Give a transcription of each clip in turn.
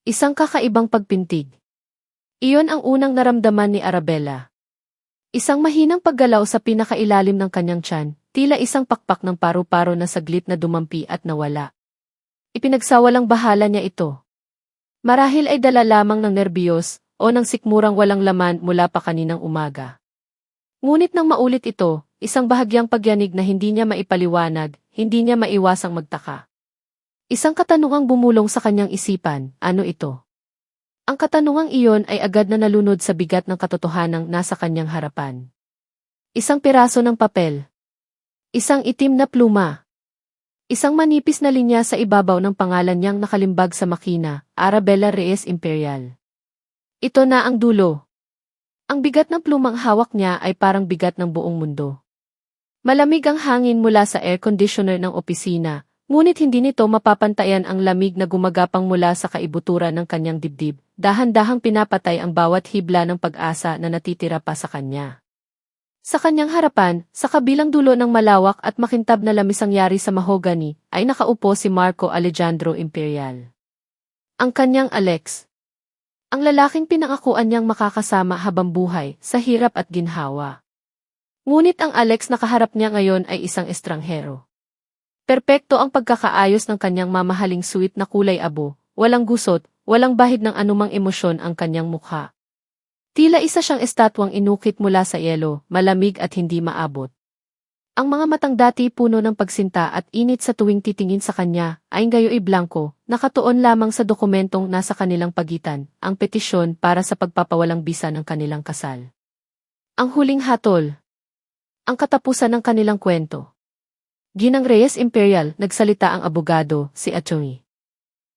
Isang kakaibang pagpintig. Iyon ang unang naramdaman ni Arabella. Isang mahinang paggalaw sa pinakailalim ng kanyang tiyan, tila isang pakpak ng paru-paro na saglit na dumampi at nawala. Ipinagsawalang bahala niya ito. Marahil ay dala lamang ng nerbiyos o ng sikmurang walang laman mula pa kaninang umaga. Ngunit nang maulit ito, isang bahagyang pagyanig na hindi niya maipaliwanag, hindi niya maiwasang magtaka. Isang katanungang bumulong sa kanyang isipan, ano ito? Ang katanungang iyon ay agad na nalunod sa bigat ng katotohanang nasa kanyang harapan. Isang piraso ng papel. Isang itim na pluma. Isang manipis na linya sa ibabaw ng pangalan niyang nakalimbag sa makina, Arabella Reyes Imperial. Ito na ang dulo. Ang bigat ng plumang hawak niya ay parang bigat ng buong mundo. Malamig ang hangin mula sa air conditioner ng opisina, ngunit hindi nito mapapantayan ang lamig na gumagapang mula sa kaibuturan ng kanyang dibdib, dahan-dahang pinapatay ang bawat hibla ng pag-asa na natitira pa sa kanya. Sa kanyang harapan, sa kabilang dulo ng malawak at makintab na lamisang yari sa mahogany, ay nakaupo si Marco Alejandro Imperial. Ang kanyang Alex. Ang lalaking pinangakuan niyang makakasama habang buhay, sa hirap at ginhawa. Ngunit ang Alex na kaharap niya ngayon ay isang estranghero. Perpekto ang pagkakaayos ng kanyang mamahaling suit na kulay abo, walang gusot, walang bahid ng anumang emosyon ang kanyang mukha. Tila isa siyang estatwang inukit mula sa yelo, malamig at hindi maabot. Ang mga matang dati puno ng pagsinta at init sa tuwing titingin sa kanya, ay gayo'y blanko, nakatuon lamang sa dokumentong nasa kanilang pagitan, ang petisyon para sa pagpapawalang bisa ng kanilang kasal. Ang huling hatol. Ang katapusan ng kanilang kwento. Ginang Reyes Imperial, nagsalita ang abogado, si Atty.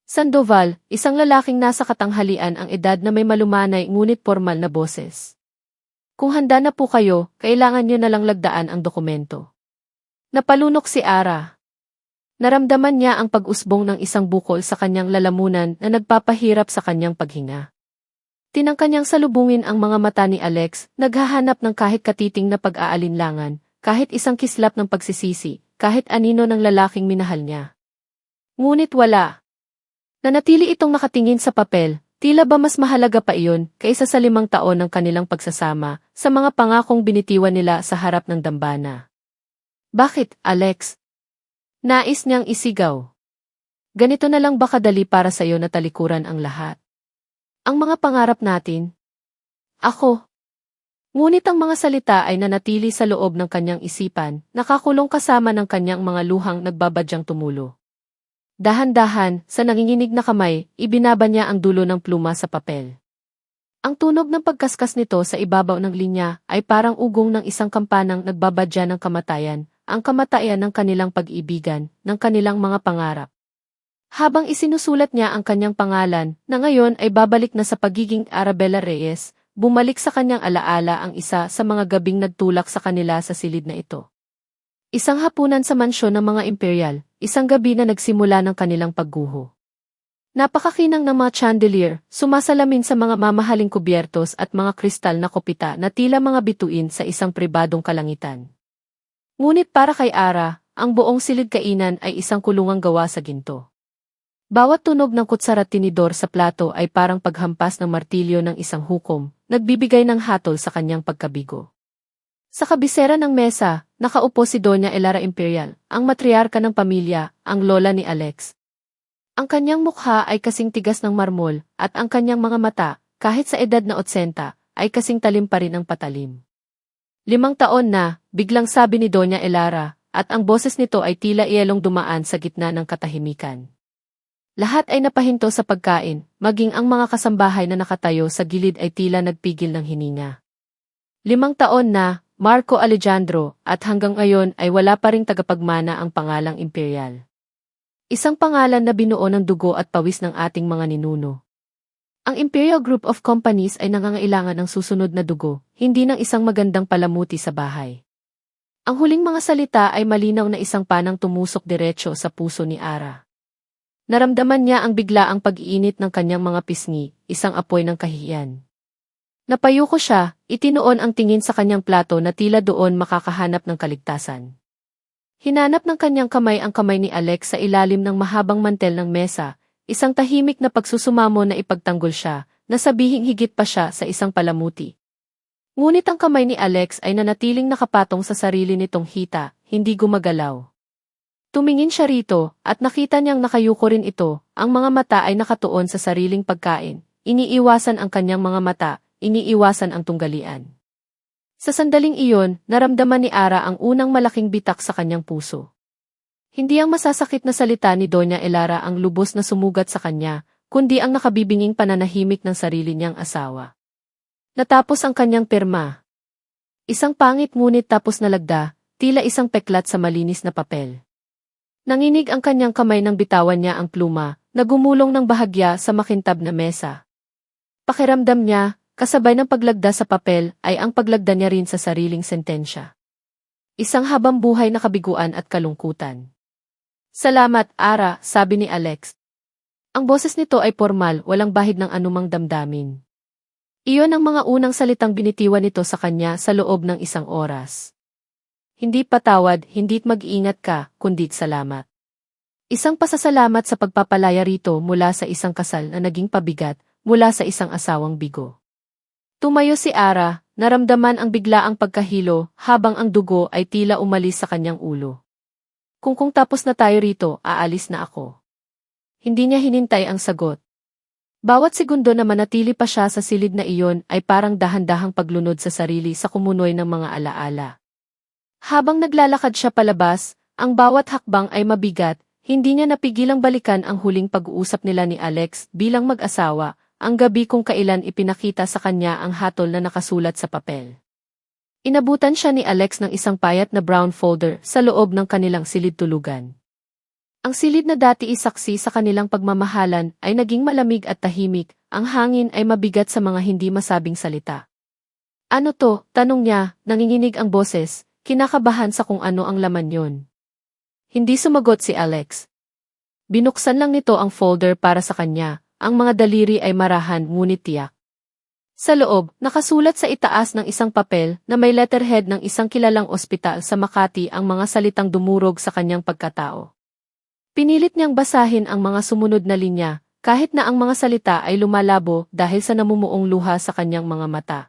Sandoval, isang lalaking nasa katanghalian ang edad na may malumanay ngunit formal na boses. Kung handa na po kayo, kailangan niyo na lang lagdaan ang dokumento. Napalunok si Ara. Naramdaman niya ang pag-usbong ng isang bukol sa kanyang lalamunan na nagpapahirap sa kanyang paghinga. Tinangka niyang salubungin ang mga mata ni Alex, naghahanap ng kahit katiting na pag-aalinlangan, kahit isang kislap ng pagsisisi, kahit anino ng lalaking minahal niya. Ngunit wala. Nanatili itong nakatingin sa papel, tila ba mas mahalaga pa iyon kaysa sa 5 taon ng kanilang pagsasama sa mga pangakong binitiwan nila sa harap ng dambana. Bakit, Alex? Nais niyang isigaw. Ganito na lang ba kadali para sa iyo na talikuran ang lahat? Ang mga pangarap natin? Ako. Ngunit ang mga salita ay nanatili sa loob ng kanyang isipan, nakakulong kasama ng kanyang mga luhang nagbabadyang tumulo. Dahan-dahan, sa nanginginig na kamay, ibinaba niya ang dulo ng pluma sa papel. Ang tunog ng pagkaskas nito sa ibabaw ng linya ay parang ugong ng isang kampanang nagbabadya ng kamatayan, ang kamatayan ng kanilang pag-ibigan, ng kanilang mga pangarap. Habang isinusulat niya ang kanyang pangalan, na ngayon ay babalik na sa pagiging Arabella Reyes, bumalik sa kanyang alaala ang isa sa mga gabing nagtulak sa kanila sa silid na ito. Isang hapunan sa mansyon ng mga imperial, isang gabi na nagsimula ng kanilang pagguho. Napakakinang ng mga chandelier, sumasalamin sa mga mamahaling kubyertos at mga kristal na kopita na tila mga bituin sa isang pribadong kalangitan. Ngunit para kay Ara, ang buong silid kainan ay isang kulungang gawa sa ginto. Bawat tunog ng kutsara at tinidor sa plato ay parang paghampas ng martilyo ng isang hukom, nagbibigay ng hatol sa kanyang pagkabigo. Sa kabisera ng mesa, nakaupo si Doña Elara Imperial, ang matriarka ng pamilya, ang lola ni Alex. Ang kanyang mukha ay kasing tigas ng marmol, at ang kanyang mga mata, kahit sa edad na 80, ay kasing talim pa rin ang patalim. 5 taon na, biglang sabi ni Doña Elara, at ang boses nito ay tila iyalong dumaan sa gitna ng katahimikan. Lahat ay napahinto sa pagkain, maging ang mga kasambahay na nakatayo sa gilid ay tila nagpigil ng hininga. 5 taon na, Marco Alejandro, at hanggang ngayon ay wala pa ring tagapagmana ang pangalang Imperial. Isang pangalan na binuo ng dugo at pawis ng ating mga ninuno. Ang Imperial Group of Companies ay nangangailangan ng susunod na dugo, hindi ng isang magandang palamuti sa bahay. Ang huling mga salita ay malinaw na isang panang tumusok diretso sa puso ni Ara. Naramdaman niya ang biglaang pag-iinit ng kanyang mga pisngi, isang apoy ng kahihiyan. Napayuko siya, itinuon ang tingin sa kanyang plato na tila doon makakahanap ng kaligtasan. Hinanap ng kanyang kamay ang kamay ni Alex sa ilalim ng mahabang mantel ng mesa, isang tahimik na pagsusumamo na ipagtanggol siya, na sabihing higit pa siya sa isang palamuti. Ngunit ang kamay ni Alex ay nanatiling nakapatong sa sarili nitong hita, hindi gumagalaw. Tumingin siya rito, at nakita niyang nakayuko rin ito, ang mga mata ay nakatuon sa sariling pagkain, iniiwasan ang kanyang mga mata, iniiwasan ang tunggalian. Sa sandaling iyon, naramdaman ni Ara ang unang malaking bitak sa kanyang puso. Hindi ang masasakit na salita ni Doña Elara ang lubos na sumugat sa kanya, kundi ang nakabibinging pananahimik ng sarili niyang asawa. Natapos ang kanyang pirma. Isang pangit ngunit tapos nalagda, tila isang peklat sa malinis na papel. Nanginig ang kanyang kamay nang bitawan niya ang pluma, na gumulong ng bahagya sa makintab na mesa. Pakiramdam niya, kasabay ng paglagda sa papel, ay ang paglagda niya rin sa sariling sentensya. Isang habang buhay na kabiguan at kalungkutan. Salamat, Ara, sabi ni Alex. Ang boses nito ay formal, walang bahid ng anumang damdamin. Iyon ang mga unang salitang binitiwan nito sa kanya sa loob ng isang oras. Hindi patawad, hindi't mag-ingat ka, kundi't salamat. Isang pasasalamat sa pagpapalaya rito mula sa isang kasal na naging pabigat, mula sa isang asawang bigo. Tumayo si Ara, naramdaman ang biglaang pagkahilo, habang ang dugo ay tila umalis sa kanyang ulo. Kung tapos na tayo rito, aalis na ako. Hindi niya hinintay ang sagot. Bawat segundo na manatili pa siya sa silid na iyon ay parang dahan-dahang paglunod sa sarili sa kumunoy ng mga alaala. Habang naglalakad siya palabas, ang bawat hakbang ay mabigat, hindi niya napigilang balikan ang huling pag-uusap nila ni Alex bilang mag-asawa, ang gabi kung kailan ipinakita sa kanya ang hatol na nakasulat sa papel. Inabutan siya ni Alex ng isang payat na brown folder sa loob ng kanilang silid tulugan. Ang silid na dati isaksi sa kanilang pagmamahalan ay naging malamig at tahimik, ang hangin ay mabigat sa mga hindi masabing salita. Ano to? Tanong niya, nanginginig ang boses. Kinakabahan sa kung ano ang laman yon. Hindi sumagot si Alex. Binuksan lang nito ang folder para sa kanya, ang mga daliri ay marahan ngunit tiyak. Sa loob, nakasulat sa itaas ng isang papel na may letterhead ng isang kilalang ospital sa Makati ang mga salitang dumurog sa kanyang pagkatao. Pinilit niyang basahin ang mga sumunod na linya, kahit na ang mga salita ay lumalabo dahil sa namumuong luha sa kanyang mga mata.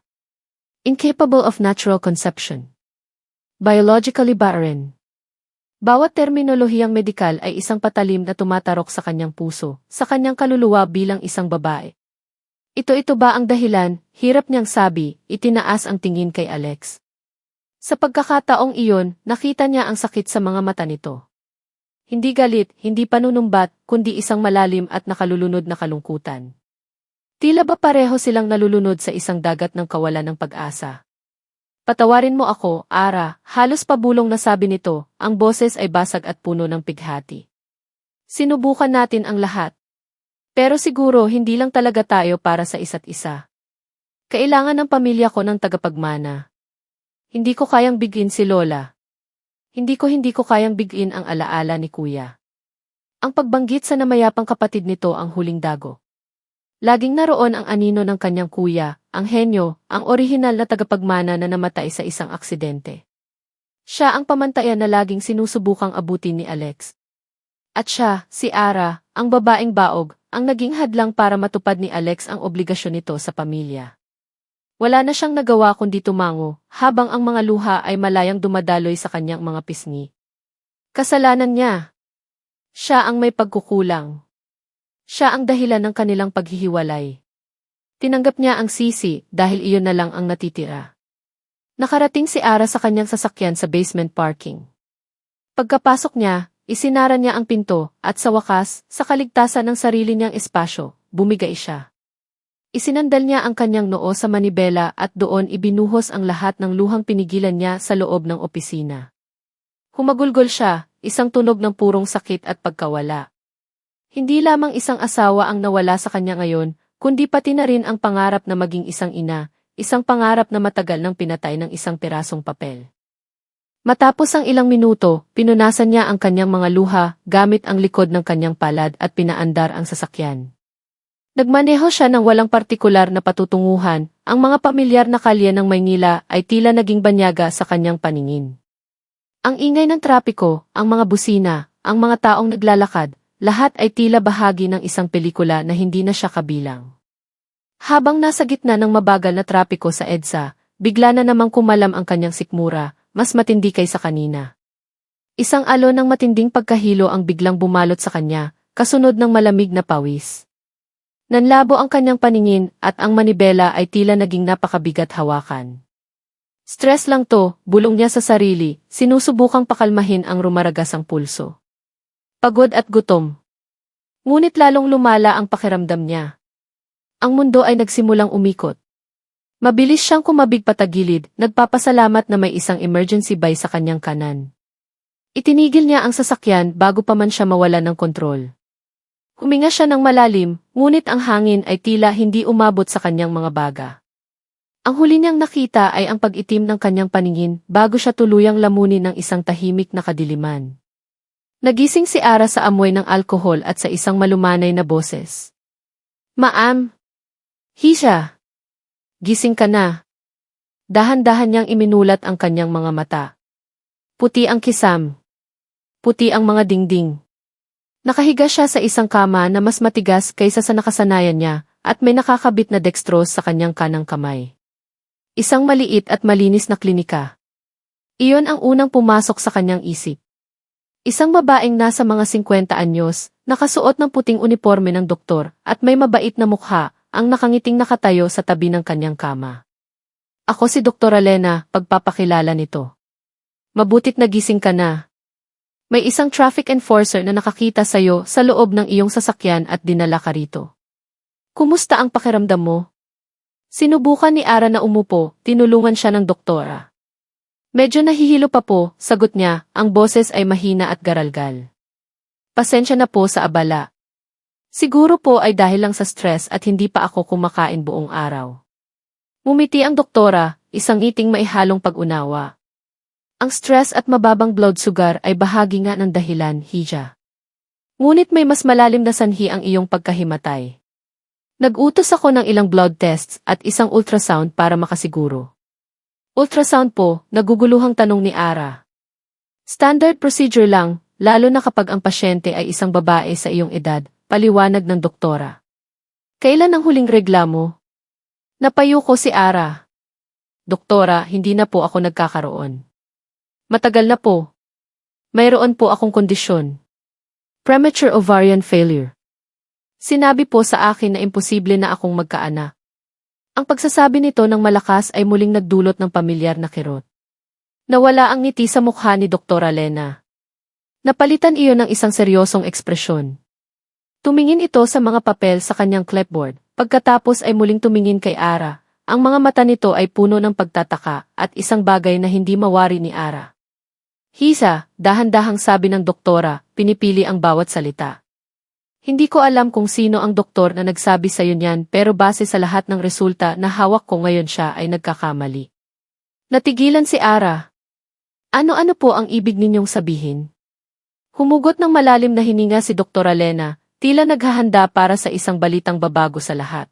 Incapable of natural conception. Biologically barren. Bawat terminolohiyang medikal ay isang patalim na tumatarok sa kanyang puso, sa kanyang kaluluwa bilang isang babae. Ito ba ang dahilan? Hirap niyang sabi, itinaas ang tingin kay Alex. Sa pagkakataong iyon, nakita niya ang sakit sa mga mata nito. Hindi galit, hindi panunumbat, kundi isang malalim at nakalulunod na kalungkutan. Tila ba pareho silang nalulunod sa isang dagat ng kawalan ng pag-asa. Patawarin mo ako, Ara, halos pabulong na sabi nito, ang boses ay basag at puno ng pighati. Sinubukan natin ang lahat. Pero siguro hindi lang talaga tayo para sa isa't isa. Kailangan ng pamilya ko ng tagapagmana. Hindi ko kayang bigin si Lola. Hindi ko kayang bigin ang alaala ni Kuya. Ang pagbanggit sa namayapang kapatid nito ang huling dago. Laging naroon ang anino ng kanyang kuya, ang henyo, ang orihinal na tagapagmana na namatay sa isang aksidente. Siya ang pamantayan na laging sinusubukang abutin ni Alex. At siya, si Ara, ang babaeng baog, ang naging hadlang para matupad ni Alex ang obligasyon nito sa pamilya. Wala na siyang nagawa kundi tumango, habang ang mga luha ay malayang dumadaloy sa kanyang mga pisngi. Kasalanan niya. Siya ang may pagkukulang. Siya ang dahilan ng kanilang paghihiwalay. Tinanggap niya ang sisi dahil iyon na lang ang natitira. Nakarating si Ara sa kanyang sasakyan sa basement parking. Pagkapasok niya, isinara niya ang pinto at sa wakas, sa kaligtasan ng sarili niyang espasyo, bumigay siya. Isinandal niya ang kanyang noo sa manibela at doon ibinuhos ang lahat ng luhang pinigilan niya sa loob ng opisina. Humagulgol siya, isang tunog ng purong sakit at pagkawala. Hindi lamang isang asawa ang nawala sa kanya ngayon, kundi pati na rin ang pangarap na maging isang ina, isang pangarap na matagal nang pinatay ng isang pirasong papel. Matapos ang ilang minuto, pinunasan niya ang kanyang mga luha gamit ang likod ng kanyang palad at pinaandar ang sasakyan. Nagmaneho siya ng walang partikular na patutunguhan, ang mga pamilyar na kalye ng Maynila ay tila naging banyaga sa kanyang paningin. Ang ingay ng trapiko, ang mga busina, ang mga taong naglalakad, lahat ay tila bahagi ng isang pelikula na hindi na siya kabilang. Habang nasa gitna ng mabagal na trapiko sa EDSA, bigla na namang kumalam ang kanyang sikmura, mas matindi kaysa kanina. Isang alon ng matinding pagkahilo ang biglang bumalot sa kanya, kasunod ng malamig na pawis. Nanlabo ang kanyang paningin at ang manibela ay tila naging napakabigat hawakan. Stress lang to, bulong niya sa sarili, sinusubukang pakalmahin ang rumaragasang pulso. Pagod at gutom. Ngunit lalong lumala ang pakiramdam niya. Ang mundo ay nagsimulang umikot. Mabilis siyang kumabig patagilid, nagpapasalamat na may isang emergency buy sa kanyang kanan. Itinigil niya ang sasakyan bago pa man siya mawalan ng kontrol. Huminga siya ng malalim, ngunit ang hangin ay tila hindi umabot sa kanyang mga baga. Ang huli niyang nakita ay ang pag-itim ng kanyang paningin bago siya tuluyang lamunin ng isang tahimik na kadiliman. Nagising si Ara sa amoy ng alkohol at sa isang malumanay na boses. "Ma'am! Hisha! Gising ka na." Dahan-dahan niyang iminulat ang kanyang mga mata. Puti ang kisam. Puti ang mga dingding. Nakahiga siya sa isang kama na mas matigas kaysa sa nakasanayan niya at may nakakabit na dextrose sa kanyang kanang kamay. Isang maliit at malinis na klinika. Iyon ang unang pumasok sa kanyang isip. Isang babaeng nasa mga 50 anyos, nakasuot ng puting uniforme ng doktor at may mabait na mukha, ang nakangiting nakatayo sa tabi ng kanyang kama. "Ako si Dr. Elena," pagpapakilala nito. "Mabutit nagising ka na. May isang traffic enforcer na nakakita sa'yo sa loob ng iyong sasakyan at dinala ka rito. Kumusta ang pakiramdam mo?" Sinubukan ni Ara na umupo, tinulungan siya ng doktora. "Medyo nahihilo pa po," sagot niya, ang boses ay mahina at garalgal. "Pasensya na po sa abala. Siguro po ay dahil lang sa stress at hindi pa ako kumakain buong araw." Ngumiti ang doktora, isang ngiting maihalong pag-unawa. "Ang stress at mababang blood sugar ay bahagi nga ng dahilan, Hija. Ngunit may mas malalim na sanhi ang iyong pagkahimatay. Nag-utos ako ng ilang blood tests at isang ultrasound para makasiguro." "Ultrasound po?" naguguluhang tanong ni Ara. "Standard procedure lang, lalo na kapag ang pasyente ay isang babae sa iyong edad," paliwanag ng doktora. "Kailan ang huling regla mo?" Napayuko si Ara. "Doktora, hindi na po ako nagkakaroon. Matagal na po. Mayroon po akong kondisyon. Premature ovarian failure. Sinabi po sa akin na imposible na akong magkaanak." Ang pagsasabi nito ng malakas ay muling nagdulot ng pamilyar na kirot. Nawala ang ngiti sa mukha ni Dr. Elena. Napalitan iyon ng isang seryosong ekspresyon. Tumingin ito sa mga papel sa kanyang clipboard, pagkatapos ay muling tumingin kay Ara. Ang mga mata nito ay puno ng pagtataka at isang bagay na hindi mawari ni Ara. "Hisa," dahan-dahang sabi ng doktora, pinipili ang bawat salita. "Hindi ko alam kung sino ang doktor na nagsabi sa iyo niyan pero base sa lahat ng resulta na hawak ko ngayon siya ay nagkakamali." Natigilan si Ara. "Ano-ano po ang ibig ninyong sabihin?" Humugot ng malalim na hininga si Dr. Elena, tila naghahanda para sa isang balitang babago sa lahat.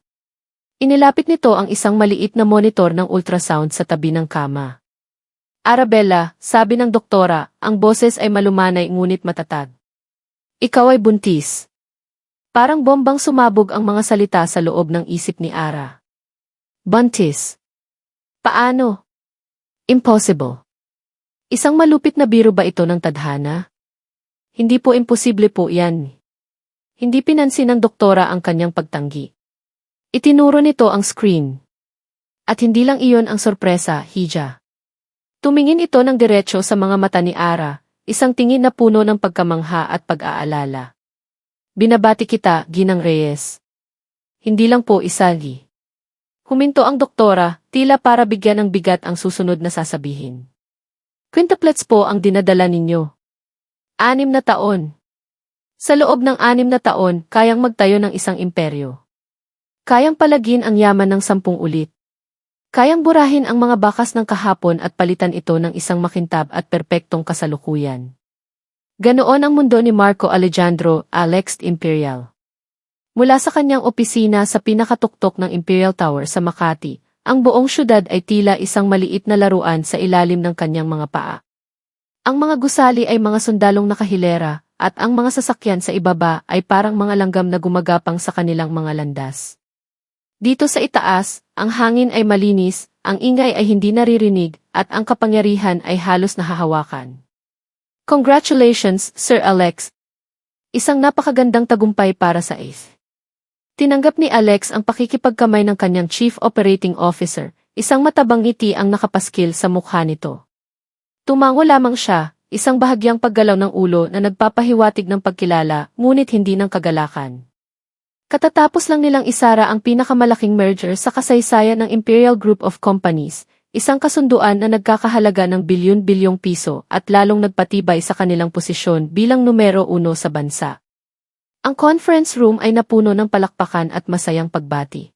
Inilapit nito ang isang maliit na monitor ng ultrasound sa tabi ng kama. "Arabella," sabi ng doktora, ang boses ay malumanay ngunit matatag. "Ikaw ay buntis." Parang bombang sumabog ang mga salita sa loob ng isip ni Ara. "Buntis? Paano? Impossible. Isang malupit na biro ba ito ng tadhana? Hindi po, imposible po yan." Hindi pinansin ng doktora ang kanyang pagtanggi. Itinuro nito ang screen. At hindi lang iyon ang sorpresa, Hija. Tumingin ito ng diretso sa mga mata ni Ara, isang tingin na puno ng pagkamangha at pag-aalala. "Binabati kita, Ginang Reyes. Hindi lang po isagi." Huminto ang doktora, tila para bigyan ng bigat ang susunod na sasabihin. "Quintuplets po ang dinadala ninyo. 6 na taon. Sa loob ng 6 na taon, kayang magtayo ng isang imperyo. Kayang palagin ang yaman ng 10 ulit. Kayang burahin ang mga bakas ng kahapon at palitan ito ng isang makintab at perpektong kasalukuyan." Ganoon ang mundo ni Marco Alejandro Alex Imperial. Mula sa kanyang opisina sa pinakatuktok ng Imperial Tower sa Makati, ang buong syudad ay tila isang maliit na laruan sa ilalim ng kanyang mga paa. Ang mga gusali ay mga sundalong nakahilera, at ang mga sasakyan sa ibaba ay parang mga langgam na gumagapang sa kanilang mga landas. Dito sa itaas, ang hangin ay malinis, ang ingay ay hindi naririnig, at ang kapangyarihan ay halos nahahawakan. Congratulations, Sir Alex! Isang napakagandang tagumpay para sa Ace. Tinanggap ni Alex ang pakikipagkamay ng kanyang Chief Operating Officer, isang matabang ngiti ang nakapaskil sa mukha nito. Tumango lamang siya, isang bahagyang paggalaw ng ulo na nagpapahiwatig ng pagkilala, ngunit hindi ng kagalakan. Katatapos lang nilang isara ang pinakamalaking merger sa kasaysayan ng Imperial Group of Companies, isang kasunduan na nagkakahalaga ng bilyon-bilyong piso at lalong nagpatibay sa kanilang posisyon bilang numero 1 sa bansa. Ang conference room ay napuno ng palakpakan at masayang pagbati.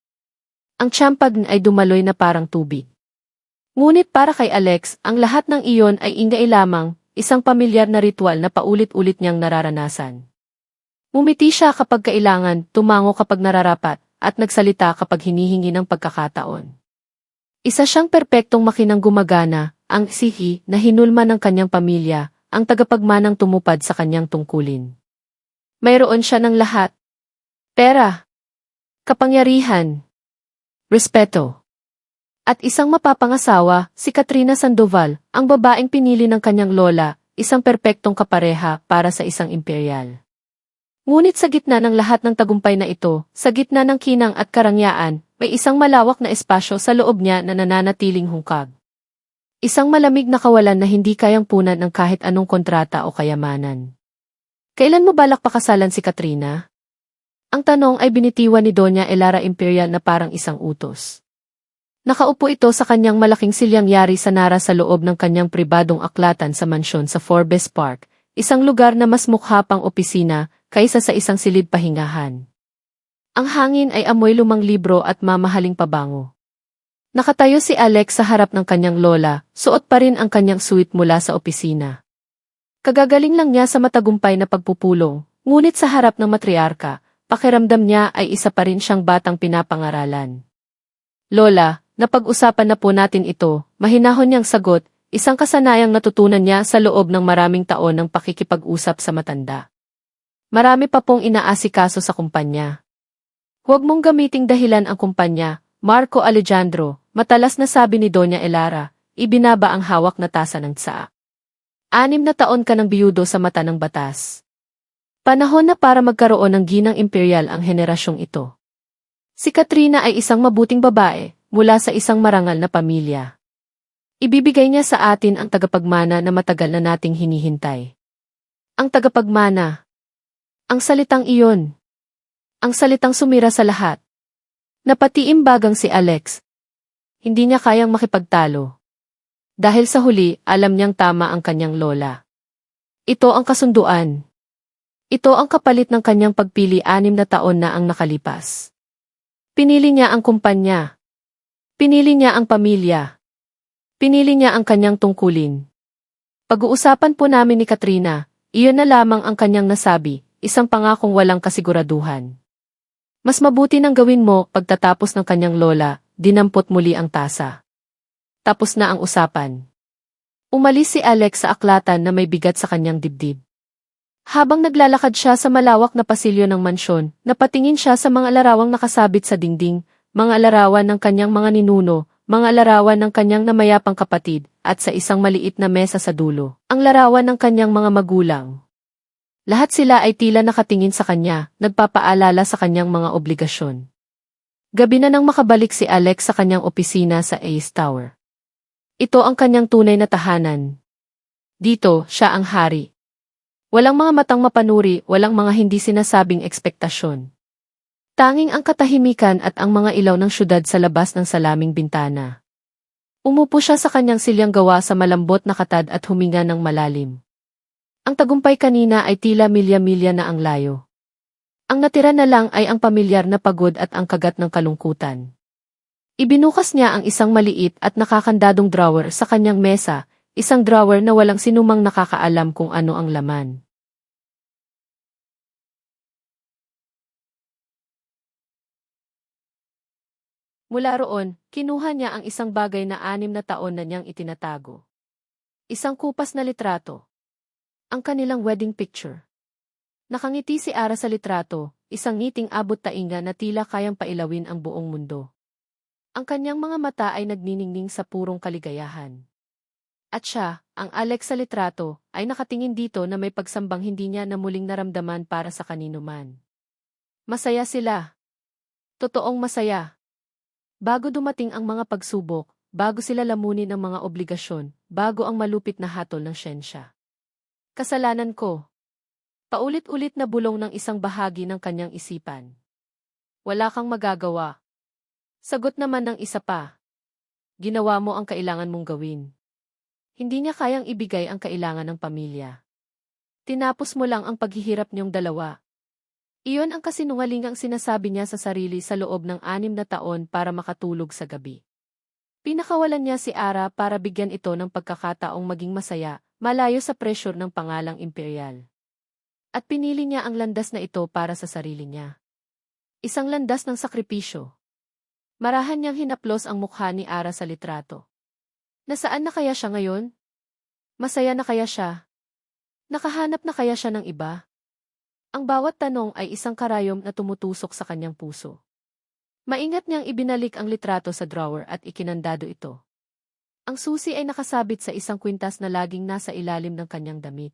Ang champagne ay dumaloy na parang tubig. Ngunit para kay Alex, ang lahat ng iyon ay ingay lamang, isang pamilyar na ritual na paulit-ulit niyang nararanasan. Umiti siya kapag kailangan, tumango kapag nararapat, at nagsalita kapag hinihingi ng pagkakataon. Isa siyang perpektong makinang gumagana, ang sihi na hinulma ng kanyang pamilya, ang tagapagmanang tumupad sa kanyang tungkulin. Mayroon siya ng lahat. Pera, kapangyarihan, respeto. At isang mapapangasawa, si Katrina Sandoval, ang babaeng pinili ng kanyang lola, isang perpektong kapareha para sa isang imperial. Ngunit sa gitna ng lahat ng tagumpay na ito, sa gitna ng kinang at karangyaan, may isang malawak na espasyo sa loob niya na nananatiling hungkag. Isang malamig na kawalan na hindi kayang punan ng kahit anong kontrata o kayamanan. Kailan mo balak pakasalan si Katrina? Ang tanong ay binitiwan ni Doña Elara Imperial na parang isang utos. Nakaupo ito sa kanyang malaking silyang yari sa nara sa loob ng kanyang pribadong aklatan sa mansyon sa Forbes Park, isang lugar na mas mukha pang opisina kaysa sa isang silid pahingahan. Ang hangin ay amoy lumang libro at mamahaling pabango. Nakatayo si Alex sa harap ng kanyang lola, suot pa rin ang kanyang suit mula sa opisina. Kagagaling lang niya sa matagumpay na pagpupulong, ngunit sa harap ng matriarka, pakiramdam niya ay isa pa rin siyang batang pinapangaralan. Lola, napag-usapan na po natin ito, mahinahon niyang sagot, isang kasanayang natutunan niya sa loob ng maraming taon ng pakikipag-usap sa matanda. Marami pa pong inaasikaso sa kumpanya. Huwag mong gamiting dahilan ang kumpanya, Marco Alejandro, matalas na sabi ni Doña Elara, ibinaba ang hawak na tasa ng tsaa. 6 na taon ka ng biyudo sa mata ng batas. Panahon na para magkaroon ng ginang imperial ang henerasyong ito. Si Katrina ay isang mabuting babae, mula sa isang marangal na pamilya. Ibibigay niya sa atin ang tagapagmana na matagal na nating hinihintay. Ang tagapagmana. Ang salitang iyon. Ang salitang sumira sa lahat. Napatiimbagang si Alex. Hindi niya kayang makipagtalo. Dahil sa huli, alam niyang tama ang kanyang lola. Ito ang kasunduan. Ito ang kapalit ng kanyang pagpili 6 na taon na ang nakalipas. Pinili niya ang kumpanya. Pinili niya ang pamilya. Pinili niya ang kanyang tungkulin. Pag-uusapan po namin ni Katrina, iyon na lamang ang kanyang nasabi, isang pangakong walang kasiguraduhan. Mas mabuti nang gawin mo pagtatapos ng kanyang lola, dinampot muli ang tasa. Tapos na ang usapan. Umalis si Alex sa aklatan na may bigat sa kanyang dibdib. Habang naglalakad siya sa malawak na pasilyo ng mansyon, napatingin siya sa mga larawang nakasabit sa dingding, mga larawan ng kanyang mga ninuno, mga larawan ng kanyang namayapang kapatid, at sa isang maliit na mesa sa dulo, ang larawan ng kanyang mga magulang. Lahat sila ay tila nakatingin sa kanya, nagpapaalala sa kanyang mga obligasyon. Gabi na nang makabalik si Alex sa kanyang opisina sa Ace Tower. Ito ang kanyang tunay na tahanan. Dito, siya ang hari. Walang mga matang mapanuri, walang mga hindi sinasabing ekspektasyon. Tanging ang katahimikan at ang mga ilaw ng syudad sa labas ng salaming bintana. Umupo siya sa kanyang silyang gawa sa malambot na katad at huminga ng malalim. Ang tagumpay kanina ay tila milya-milya na ang layo. Ang natira na lang ay ang pamilyar na pagod at ang kagat ng kalungkutan. Ibinukas niya ang isang maliit at nakakandadong drawer sa kanyang mesa, isang drawer na walang sinumang nakakaalam kung ano ang laman. Mula roon, kinuha niya ang isang bagay na 6 na taon na niyang itinatago. Isang kupas na litrato. Ang kanilang wedding picture. Nakangiti si Ara sa litrato, isang ngiting abot tainga na tila kayang pailawin ang buong mundo. Ang kanyang mga mata ay nagniningning sa purong kaligayahan. At siya, ang Alex sa litrato, ay nakatingin dito na may pagsambang hindi niya na muling naramdaman para sa kanino man. Masaya sila. Totoong masaya. Bago dumating ang mga pagsubok, bago sila lamunin ng mga obligasyon, bago ang malupit na hatol ng siyensya. Kasalanan ko. Paulit-ulit na bulong ng isang bahagi ng kanyang isipan. Wala kang magagawa. Sagot naman ng isa pa. Ginawa mo ang kailangan mong gawin. Hindi niya kayang ibigay ang kailangan ng pamilya. Tinapos mo lang ang paghihirap niyong dalawa. Iyon ang kasinungalingang sinasabi niya sa sarili sa loob ng 6 na taon para makatulog sa gabi. Pinakawalan niya si Ara para bigyan ito ng pagkakataong maging masaya, malayo sa pressure ng pangalang imperial. At pinili niya ang landas na ito para sa sarili niya. Isang landas ng sakripisyo. Marahan niyang hinaplos ang mukha ni Ara sa litrato. Nasaan na kaya siya ngayon? Masaya na kaya siya? Nakahanap na kaya siya ng iba? Ang bawat tanong ay isang karayom na tumutusok sa kanyang puso. Maingat niyang ibinalik ang litrato sa drawer at ikinandado ito. Ang susi ay nakasabit sa isang kwintas na laging nasa ilalim ng kanyang damit.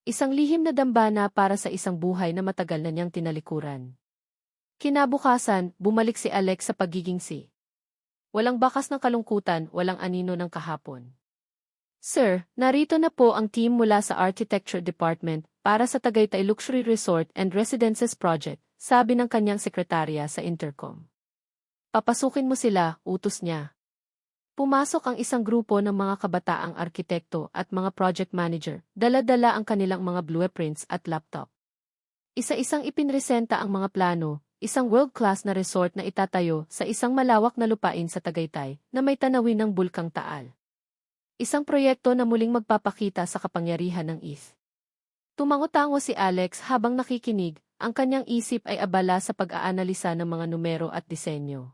Isang lihim na dambana para sa isang buhay na matagal na niyang tinalikuran. Kinabukasan, bumalik si Alex sa pagiging si. Walang bakas ng kalungkutan, walang anino ng kahapon. Sir, narito na po ang team mula sa Architecture Department para sa Tagaytay Luxury Resort and Residences Project, sabi ng kanyang sekretarya sa intercom. Papasukin mo sila, utos niya. Pumasok ang isang grupo ng mga kabataang arkitekto at mga project manager, dala-dala ang kanilang mga blueprints at laptop. Isa-isang ipinresenta ang mga plano, isang world-class na resort na itatayo sa isang malawak na lupain sa Tagaytay na may tanawin ng Bulkang Taal. Isang proyekto na muling magpapakita sa kapangyarihan ng ETH. Tumango-tango si Alex habang nakikinig, ang kanyang isip ay abala sa pag-aanalisa ng mga numero at disenyo.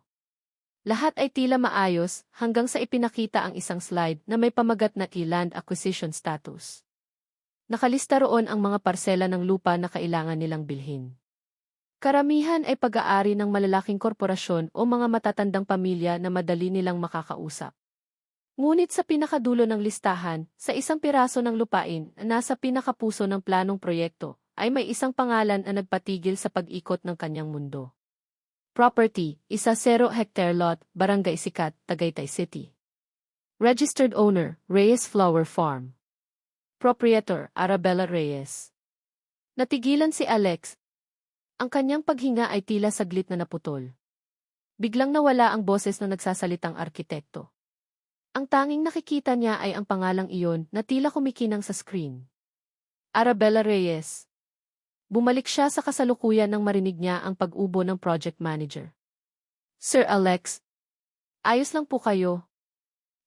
Lahat ay tila maayos hanggang sa ipinakita ang isang slide na may pamagat na land acquisition status. Nakalista roon ang mga parsela ng lupa na kailangan nilang bilhin. Karamihan ay pag-aari ng malalaking korporasyon o mga matatandang pamilya na madali nilang makakausap. Ngunit sa pinakadulo ng listahan, sa isang piraso ng lupain na nasa pinakapuso ng planong proyekto, ay may isang pangalan na nagpatigil sa pag-ikot ng kanyang mundo. Property, 0-hectare lot, Barangay Sikat, Tagaytay City. Registered owner, Reyes Flower Farm. Proprietor, Arabella Reyes. Natigilan si Alex. Ang kanyang paghinga ay tila saglit na naputol. Biglang nawala ang boses ng nagsasalitang arkitekto. Ang tanging nakikita niya ay ang pangalang iyon na tila kumikinang sa screen. Arabella Reyes. Bumalik siya sa kasalukuyan nang marinig niya ang pag-ubo ng project manager. Sir Alex, ayos lang po kayo.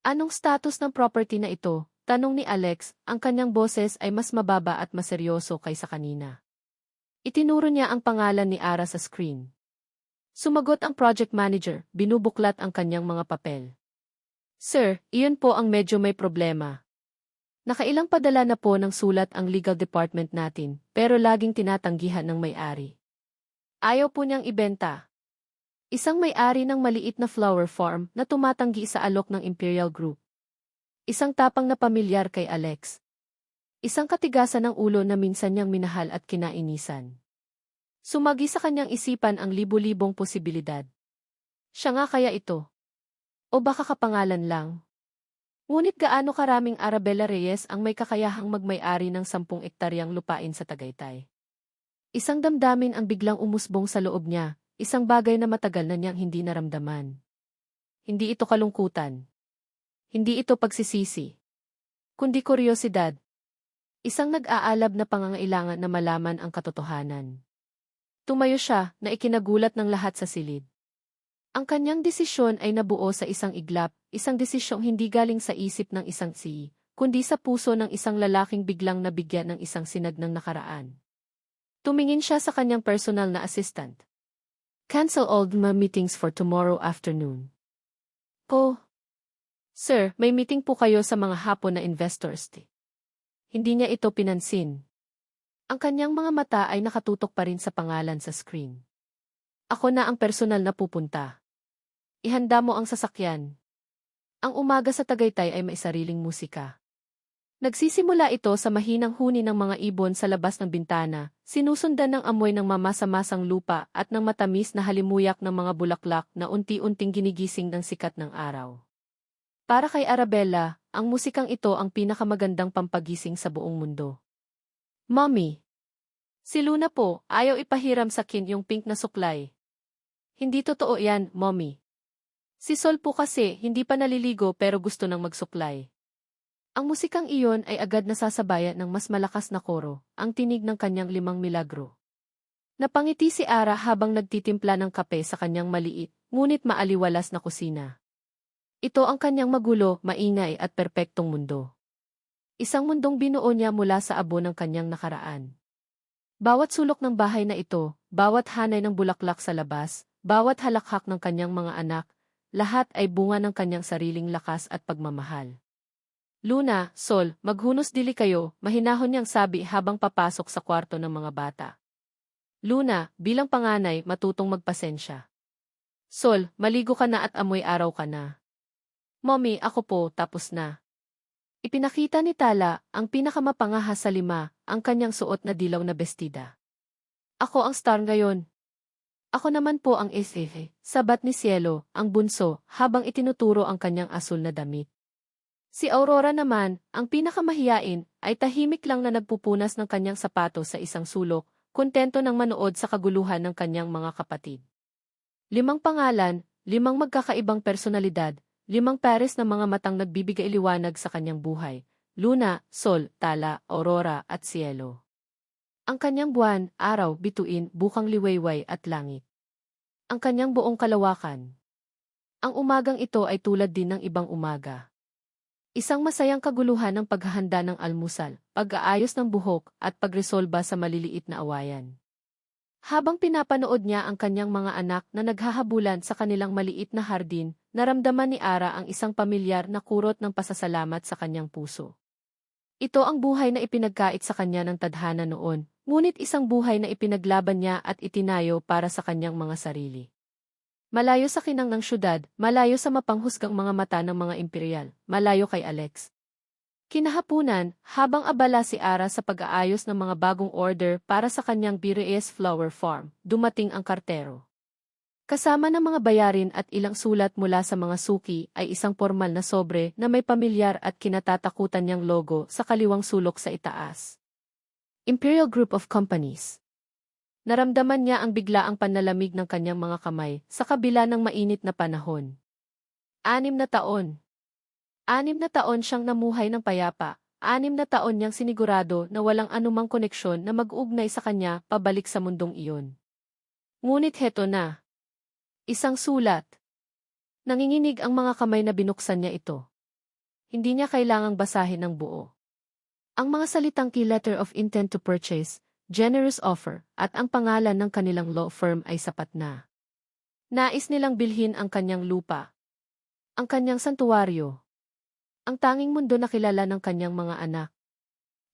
Anong status ng property na ito? Tanong ni Alex, ang kanyang boses ay mas mababa at mas seryoso kaysa kanina. Itinuro niya ang pangalan ni Ara sa screen. Sumagot ang project manager, binubuklat ang kanyang mga papel. Sir, iyon po ang medyo may problema. Nakailang padala na po ng sulat ang legal department natin, pero laging tinatanggihan ng may-ari. Ayaw po niyang ibenta. Isang may-ari ng maliit na flower farm na tumatanggi sa alok ng Imperial Group. Isang tapang na pamilyar kay Alex. Isang katigasan ng ulo na minsan niyang minahal at kinainisan. Sumagi sa kanyang isipan ang libu-libong posibilidad. Siya nga kaya ito? O baka kapangalan lang? Ngunit gaano karaming Arabella Reyes ang may kakayahang magmay-ari ng 10 ektaryang lupain sa Tagaytay? Isang damdamin ang biglang umusbong sa loob niya, isang bagay na matagal na niyang hindi naramdaman. Hindi ito kalungkutan. Hindi ito pagsisisi. Kundi kuryosidad. Isang nag-aalab na pangangailangan na malaman ang katotohanan. Tumayo siya na ikinagulat ng lahat sa silid. Ang kanyang desisyon ay nabuo sa isang iglap, isang desisyong hindi galing sa isip ng isang si, kundi sa puso ng isang lalaking biglang nabigyan ng isang sinag ng nakaraan. Tumingin siya sa kanyang personal na assistant. Cancel all my meetings for tomorrow afternoon. Sir, may meeting po kayo sa mga hapon na investors. Hindi niya ito pinansin. Ang kanyang mga mata ay nakatutok pa rin sa pangalan sa screen. Ako na ang personal na pupunta. Ihanda mo ang sasakyan. Ang umaga sa Tagaytay ay may sariling musika. Nagsisimula ito sa mahinang huni ng mga ibon sa labas ng bintana, sinusundan ng amoy ng mamasa-masang lupa at ng matamis na halimuyak ng mga bulaklak na unti-unting ginigising ng sikat ng araw. Para kay Arabella, ang musikang ito ang pinakamagandang pampagising sa buong mundo. Mommy! Si Luna po, ayaw ipahiram sa kin yung pink na suklay. Hindi totoo yan, Mommy. Si Sol po kasi hindi pa naliligo pero gusto nang magsuklay. Ang musikang iyon ay agad nasasabayan ng mas malakas na koro, ang tinig ng kanyang 5 milagro. Napangiti si Ara habang nagtitimpla ng kape sa kanyang maliit, ngunit maaliwalas na kusina. Ito ang kanyang magulo, maingay at perpektong mundo. Isang mundong binuo niya mula sa abo ng kanyang nakaraan. Bawat sulok ng bahay na ito, bawat hanay ng bulaklak sa labas, bawat halakhak ng kanyang mga anak, lahat ay bunga ng kanyang sariling lakas at pagmamahal. Luna, Sol, maghunos dili kayo, mahinahon niyang sabi habang papasok sa kwarto ng mga bata. Luna, bilang panganay, matutong magpasensya. Sol, maligo ka na at amoy araw ka na. Mommy, ako po, tapos na. Ipinakita ni Tala, ang pinakamapangahas sa 5, ang kanyang suot na dilaw na bestida. Ako ang star ngayon. Ako naman po ang SF, sabat ni Cielo, ang bunso, habang itinuturo ang kanyang asul na damit. Si Aurora naman, ang pinakamahiyain, ay tahimik lang na nagpupunas ng kanyang sapatos sa isang sulok, kontento ng manood sa kaguluhan ng kanyang mga kapatid. 5 pangalan, 5 magkakaibang personalidad, 5 pares ng mga matang nagbibigay liwanag sa kanyang buhay, Luna, Sol, Tala, Aurora at Cielo. Ang kanyang buwan, araw, bituin, bukang liwayway at langit. Ang kanyang buong kalawakan. Ang umagang ito ay tulad din ng ibang umaga. Isang masayang kaguluhan ng paghahanda ng almusal, pag-aayos ng buhok, at pagresolba sa maliliit na awayan. Habang pinapanood niya ang kanyang mga anak na naghahabulan sa kanilang maliit na hardin, naramdaman ni Ara ang isang pamilyar na kurot ng pasasalamat sa kanyang puso. Ito ang buhay na ipinagkait sa kanya ng tadhana noon, ngunit isang buhay na ipinaglaban niya at itinayo para sa kanyang mga sarili. Malayo sa kinang ng syudad, malayo sa mapanghusgang mga mata ng mga imperial, malayo kay Alex. Kinahapunan, habang abala si Ara sa pag-aayos ng mga bagong order para sa kanyang BRS Flower Farm, dumating ang kartero. Kasama ng mga bayarin at ilang sulat mula sa mga suki ay isang formal na sobre na may pamilyar at kinatatakutan niyang logo sa kaliwang sulok sa itaas. Imperial Group of Companies. Naramdaman niya ang biglaang panlalamig ng kanyang mga kamay sa kabila ng mainit na panahon. 6 na taon. 6 na taon siyang namuhay ng payapa. 6 na taon niyang sinigurado na walang anumang koneksyon na mag-uugnay sa kanya pabalik sa mundong iyon. Ngunit heto na. Isang sulat. Nanginginig ang mga kamay na binuksan niya ito. Hindi niya kailangang basahin ng buo. Ang mga salitang key letter of intent to purchase, generous offer, at ang pangalan ng kanilang law firm ay sapat na. Nais nilang bilhin ang kanyang lupa. Ang kanyang santuwaryo. Ang tanging mundo na kilala ng kanyang mga anak.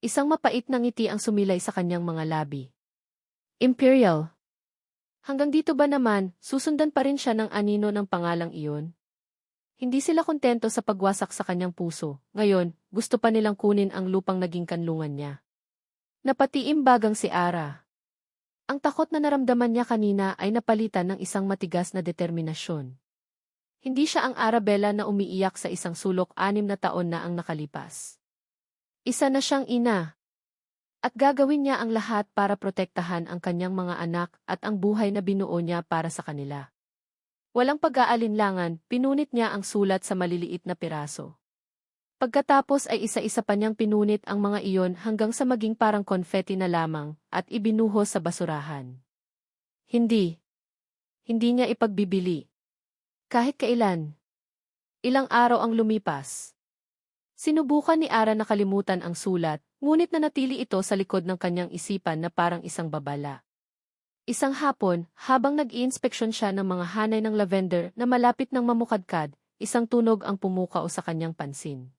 Isang mapait na ngiti ang sumilay sa kanyang mga labi. Imperial. Hanggang dito ba naman, susundan pa rin siya ng anino ng pangalang iyon? Hindi sila kontento sa pagwasak sa kanyang puso. Ngayon, gusto pa nilang kunin ang lupang naging kanlungan niya. Napatiimbagang si Ara. Ang takot na naramdaman niya kanina ay napalitan ng isang matigas na determinasyon. Hindi siya ang Arabella na umiiyak sa isang sulok 6 na taon na ang nakalipas. Isa na siyang ina. At gagawin niya ang lahat para protektahan ang kanyang mga anak at ang buhay na binuo niya para sa kanila. Walang pag-aalinlangan, pinunit niya ang sulat sa maliliit na piraso. Pagkatapos ay isa-isa pa niyang pinunit ang mga iyon hanggang sa maging parang konfeti na lamang at ibinuhos sa basurahan. Hindi. Hindi niya ipagbibili. Kahit kailan. Ilang araw ang lumipas. Sinubukan ni Ara na kalimutan ang sulat, ngunit nanatili ito sa likod ng kanyang isipan na parang isang babala. Isang hapon, habang nag-iinspeksyon siya ng mga hanay ng lavender na malapit ng mamukadkad, isang tunog ang pumukao sa kanyang pansin.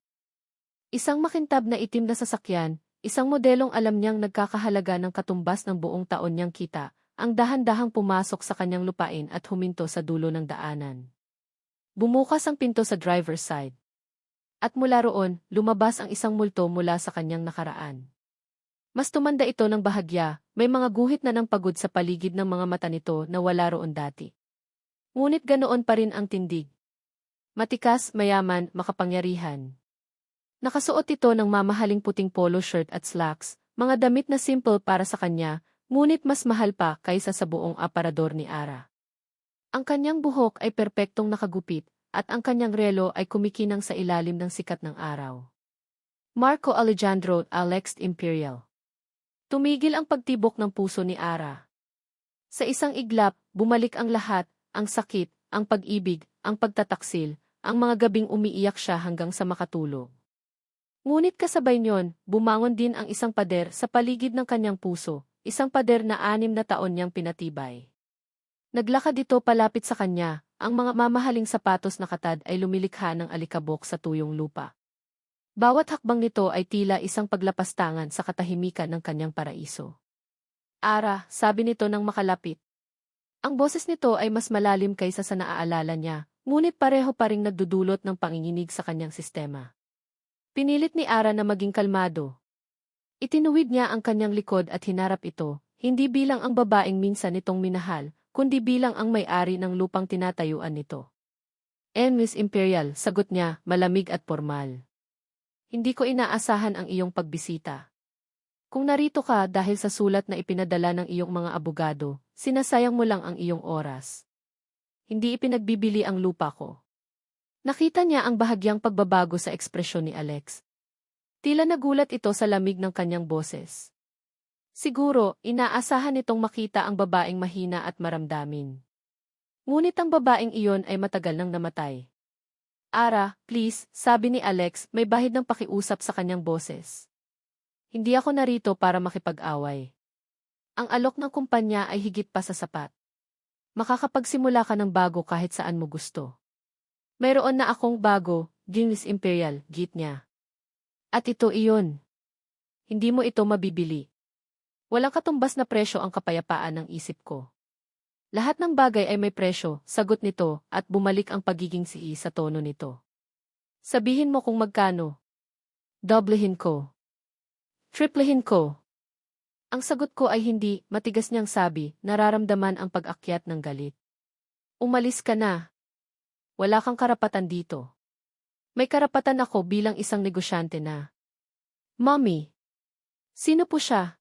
Isang makintab na itim na sasakyan, isang modelong alam niyang nagkakahalaga ng katumbas ng buong taon niyang kita, ang dahan-dahang pumasok sa kanyang lupain at huminto sa dulo ng daanan. Bumukas ang pinto sa driver's side. At mula roon, lumabas ang isang multo mula sa kanyang nakaraan. Mas tumanda ito ng bahagya, may mga guhit na ng pagod sa paligid ng mga mata nito na wala roon dati. Ngunit ganoon pa rin ang tindig. Matikas, mayaman, makapangyarihan. Nakasuot ito ng mamahaling puting polo shirt at slacks, mga damit na simple para sa kanya, ngunit mas mahal pa kaysa sa buong aparador ni Ara. Ang kanyang buhok ay perpektong nakagupit, at ang kanyang relo ay kumikinang sa ilalim ng sikat ng araw. Marco Alejandro Alex Imperial. Tumigil ang pagtibok ng puso ni Ara. Sa isang iglap, bumalik ang lahat, ang sakit, ang pag-ibig, ang pagtataksil, ang mga gabing umiiyak siya hanggang sa makatulog. Ngunit kasabay niyon, bumangon din ang isang pader sa paligid ng kanyang puso, isang pader na 6 na taon niyang pinatibay. Naglakad ito palapit sa kanya, ang mga mamahaling sapatos na katad ay lumilikha ng alikabok sa tuyong lupa. Bawat hakbang nito ay tila isang paglapastangan sa katahimikan ng kanyang paraiso. Ara, sabi nito nang makalapit. Ang boses nito ay mas malalim kaysa sa naaalala niya, ngunit pareho pa ring nagdudulot ng panginginig sa kanyang sistema. Pinilit ni Ara na maging kalmado. Itinuwid niya ang kanyang likod at hinarap ito, hindi bilang ang babaeng minsan nitong minahal, kundi bilang ang may-ari ng lupang tinatayuan nito. Miss Imperial, sagot niya, malamig at formal. Hindi ko inaasahan ang iyong pagbisita. Kung narito ka dahil sa sulat na ipinadala ng iyong mga abogado, sinasayang mo lang ang iyong oras. Hindi ipinagbibili ang lupa ko. Nakita niya ang bahagyang pagbabago sa ekspresyon ni Alex. Tila nagulat ito sa lamig ng kanyang boses. Siguro, inaasahan nitong makita ang babaeng mahina at maramdamin. Ngunit ang babaeng iyon ay matagal nang namatay. Ara, please, sabi ni Alex, may bahid ng pakiusap sa kanyang boses. Hindi ako narito para makipag-away. Ang alok ng kumpanya ay higit pa sa sapat. Makakapagsimula ka ng bago kahit saan mo gusto. Mayroon na akong bago, Miss Imperial, git niya. At ito iyon. Hindi mo ito mabibili. Walang katumbas na presyo ang kapayapaan ng isip ko. Lahat ng bagay ay may presyo, sagot nito, at bumalik ang pagiging sihi sa tono nito. Sabihin mo kung magkano. Doblehin ko. Triplehin ko. Ang sagot ko ay hindi, matigas niyang sabi, nararamdaman ang pag-akyat ng galit. Umalis ka na. Wala kang karapatan dito. May karapatan ako bilang isang negosyante na. Mommy. Sino po siya?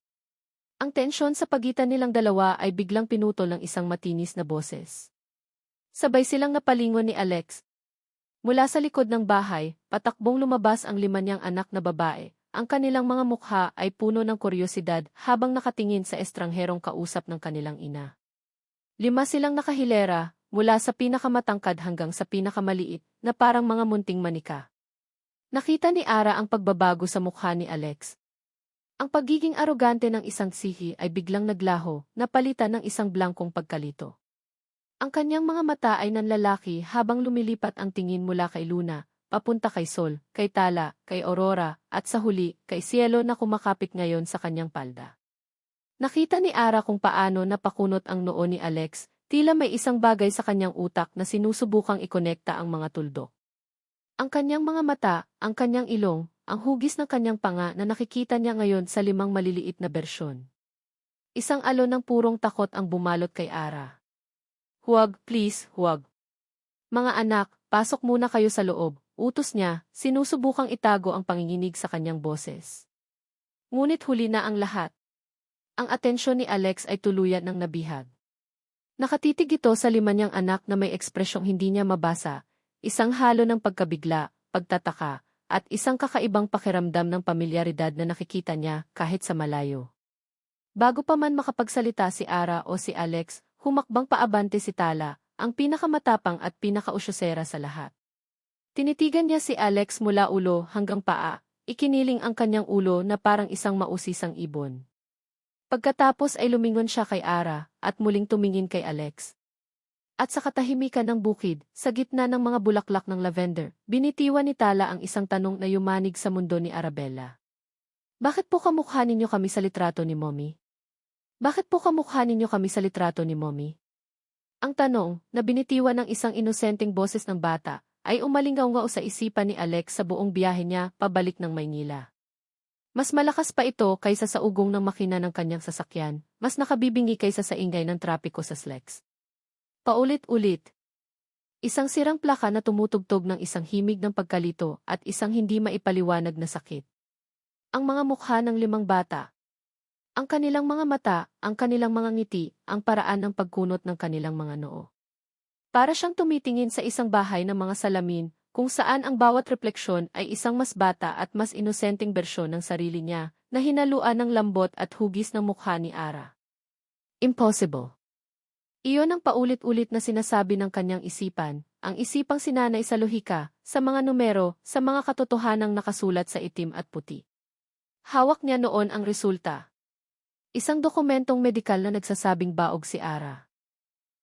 Ang tensyon sa pagitan nilang dalawa ay biglang pinutol ng isang matinis na boses. Sabay silang napalingon ni Alex. Mula sa likod ng bahay, patakbong lumabas ang 5 niyang anak na babae. Ang kanilang mga mukha ay puno ng kuryosidad habang nakatingin sa estrangherong kausap ng kanilang ina. 5 silang nakahilera, mula sa pinakamatangkad hanggang sa pinakamaliit, na parang mga munting manika. Nakita ni Ara ang pagbabago sa mukha ni Alex. Ang pagiging arogante ng isang sihi ay biglang naglaho, napalitan ng isang blangkong pagkalito. Ang kanyang mga mata ay nanlalaki habang lumilipat ang tingin mula kay Luna, papunta kay Sol, kay Tala, kay Aurora, at sa huli, kay Cielo na kumakapit ngayon sa kanyang palda. Nakita ni Ara kung paano napakunot ang noo ni Alex, tila may isang bagay sa kanyang utak na sinusubukang ikonekta ang mga tuldok. Ang kanyang mga mata, ang kanyang ilong, ang hugis ng kanyang panga na nakikita niya ngayon sa 5 maliliit na bersyon. Isang alon ng purong takot ang bumalot kay Ara. Huwag, please, huwag. Mga anak, pasok muna kayo sa loob, utos niya, sinusubukang itago ang panginginig sa kanyang boses. Ngunit huli na ang lahat. Ang atensyon ni Alex ay tuluyan ng nabihag. Nakatitig ito sa 5 niyang anak na may ekspresyong hindi niya mabasa, isang halo ng pagkabigla, pagtataka, at isang kakaibang pakiramdam ng pamilyaridad na nakikita niya kahit sa malayo. Bago pa man makapagsalita si Ara o si Alex, humakbang paabante si Tala, ang pinakamatapang at pinakausyosera sa lahat. Tinitigan niya si Alex mula ulo hanggang paa, ikiniling ang kanyang ulo na parang isang mausisang ibon. Pagkatapos ay lumingon siya kay Ara, at muling tumingin kay Alex. At sa katahimikan ng bukid, sa gitna ng mga bulaklak ng lavender, binitiwan ni Tala ang isang tanong na yumanig sa mundo ni Arabella. Bakit po kamukha ninyo kami sa litrato ni Mommy? Bakit po kamukha ninyo kami sa litrato ni Mommy? Ang tanong, na binitiwan ng isang inosenteng boses ng bata, ay umalingaw-ngaw sa isipan ni Alex sa buong biyahe niya pabalik ng Maynila. Mas malakas pa ito kaysa sa ugong ng makina ng kanyang sasakyan, mas nakabibingi kaysa sa ingay ng trapiko sa SLEX. Paulit-ulit. Isang sirang plaka na tumutugtog ng isang himig ng pagkalito at isang hindi maipaliwanag na sakit. Ang mga mukha ng 5 bata. Ang kanilang mga mata, ang kanilang mga ngiti, ang paraan ng pagkunot ng kanilang mga noo. Para siyang tumitingin sa isang bahay ng mga salamin, kung saan ang bawat refleksyon ay isang mas bata at mas inosenteng bersyon ng sarili niya, na hinaluan ng lambot at hugis ng mukha ni Ara. Impossible. Iyon ang paulit-ulit na sinasabi ng kanyang isipan, ang isipang sinanay sa lohika, sa mga numero, sa mga katotohanang nakasulat sa itim at puti. Hawak niya noon ang resulta. Isang dokumentong medikal na nagsasabing baog si Ara.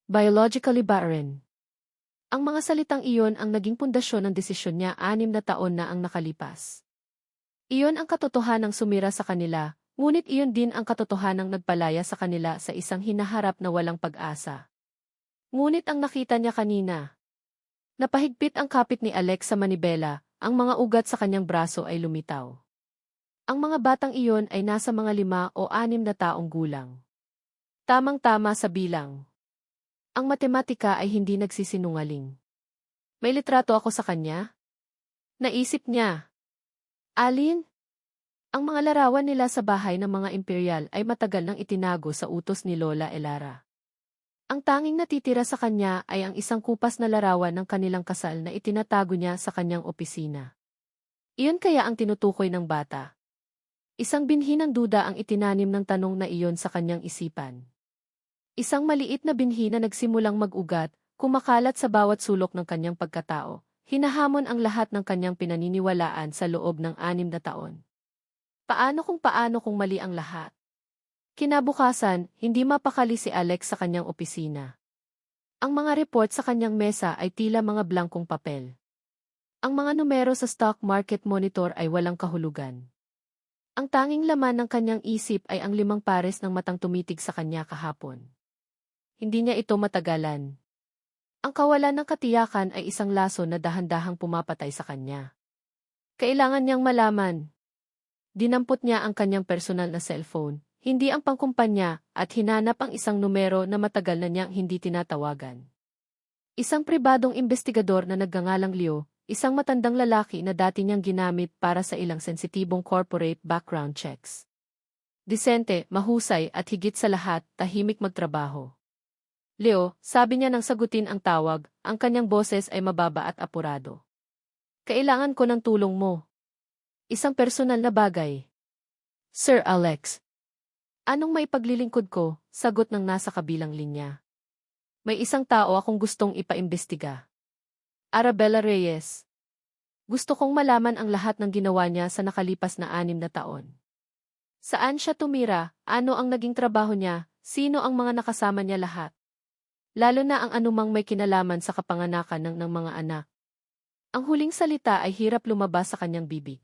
Biologically barren. Ang mga salitang iyon ang naging pundasyon ng desisyon niya 6 na taon na ang nakalipas. Iyon ang katotohanang sumira sa kanila, ngunit iyon din ang katotohanang nagpalaya sa kanila sa isang hinaharap na walang pag-asa. Ngunit ang nakita niya kanina. Napahigpit ang kapit ni Alex sa manibela, ang mga ugat sa kanyang braso ay lumitaw. Ang mga batang iyon ay nasa mga 5 o 6 na taong gulang. Tamang-tama sa bilang. Ang matematika ay hindi nagsisinungaling. May litrato ako sa kanya? Naisip niya. Alin? Ang mga larawan nila sa bahay ng mga imperial ay matagal nang itinago sa utos ni Lola Elara. Ang tanging natitira sa kanya ay ang isang kupas na larawan ng kanilang kasal na itinatago niya sa kanyang opisina. Iyon kaya ang tinutukoy ng bata. Isang binhi ng duda ang itinanim ng tanong na iyon sa kanyang isipan. Isang maliit na binhi na nagsimulang mag-ugat, kumakalat sa bawat sulok ng kanyang pagkatao, hinahamon ang lahat ng kanyang pinaniniwalaan sa loob ng 6 na taon. Paano kung mali ang lahat? Kinabukasan, hindi mapakali si Alex sa kanyang opisina. Ang mga report sa kanyang mesa ay tila mga blankong papel. Ang mga numero sa stock market monitor ay walang kahulugan. Ang tanging laman ng kanyang isip ay ang 5 pares ng matang tumitig sa kanya kahapon. Hindi niya ito matagalan. Ang kawalan ng katiyakan ay isang laso na dahan-dahang pumapatay sa kanya. Kailangan niyang malaman. Dinampot niya ang kanyang personal na cellphone, hindi ang pangkumpanya, at hinanap ang isang numero na matagal na niyang hindi tinatawagan. Isang pribadong investigador na nagngangalang Leo, isang matandang lalaki na dati niyang ginamit para sa ilang sensitibong corporate background checks. Disente, mahusay at higit sa lahat, tahimik magtrabaho. Leo, sabi niya nang sagutin ang tawag, ang kanyang boses ay mababa at apurado. Kailangan ko ng tulong mo. Isang personal na bagay. Sir Alex. Anong may paglilingkod ko? Sagot ng nasa kabilang linya. May isang tao akong gustong ipaimbestiga. Arabella Reyes. Gusto kong malaman ang lahat ng ginawa niya sa nakalipas na 6 na taon. Saan siya tumira? Ano ang naging trabaho niya? Sino ang mga nakasama niya lahat? Lalo na ang anumang may kinalaman sa kapanganakan ng mga anak. Ang huling salita ay hirap lumabas sa kanyang bibig.